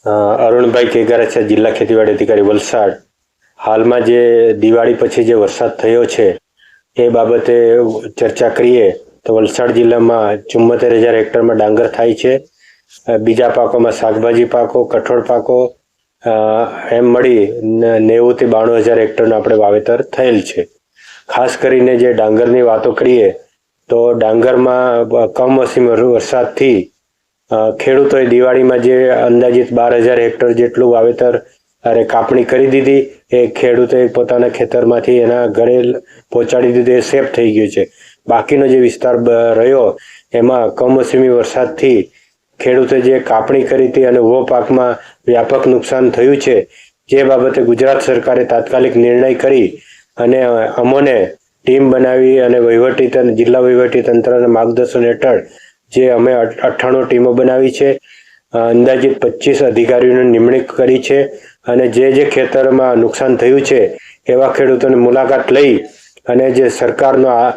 અરુણભાઈ કેગારા, જિલ્લા ખેતીવાડી અધિકારી વલસાડ। હાલમાં જે દિવાળી પછી જે વરસાદ થયો છે એ બાબતે ચર્ચા કરીએ તો વલસાડ જિલ્લામાં 74,000 હેક્ટરમાં ડાંગર થાય છે। બીજા પાકોમાં શાકભાજી પાકો, કઠોળ પાકો એમ મળી 90 થી 92,000 હેક્ટરનું આપણે વાવેતર થયેલ છે। ખાસ કરીને જે ડાંગરની વાતો કરીએ તો ડાંગરમાં કમોસમી વરસાદથી ખેડૂતોએ દિવાળીમાં જે અંદાજિત 12,000 હેક્ટર જેટલું વાવેતર કાપણી કરી દીધી। એ ખેડૂતોએ પોતાના ખેતરમાંથી એના ઘરે પહોંચાડી દીધું, એ સેફ થઈ ગયું છે। બાકીનો જે વિસ્તાર રહ્યો એમાં કમોસમી વરસાદથી ખેડૂતે જે કાપણી કરી હતી અને ઉભો પાકમાં વ્યાપક નુકસાન થયું છે। જે બાબતે ગુજરાત સરકારે તાત્કાલિક નિર્ણય કરી અને અમોને ટીમ બનાવી અને જિલ્લા વહીવટી તંત્રના માર્ગદર્શન હેઠળ જે અમે 98 ટીમો બનાવી છે। અંદાજિત 25 અધિકારીઓની નિમણૂક કરી છે અને જે ખેતરમાં નુકસાન થયું છે એવા ખેડૂતોની મુલાકાત લઈ અને જે સરકારનો આ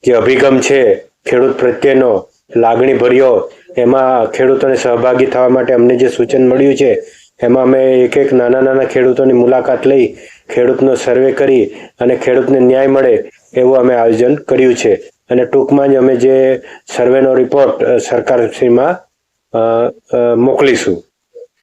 જે અભિગમ છે ખેડૂત પ્રત્યેનો લાગણી ભર્યો, એમાં ખેડૂતોને સહભાગી થવા માટે અમને જે સૂચન મળ્યું છે એમાં અમે એક નાના ખેડૂતોની મુલાકાત લઈ ખેડૂતનો સર્વે કરી અને ખેડૂતને ન્યાય મળે એવું અમે આયોજન કર્યું છે અને ટૂંકમાં જ અમે જે સર્વેનો રિપોર્ટ સરકારશ્રીમાં મોકલીશું।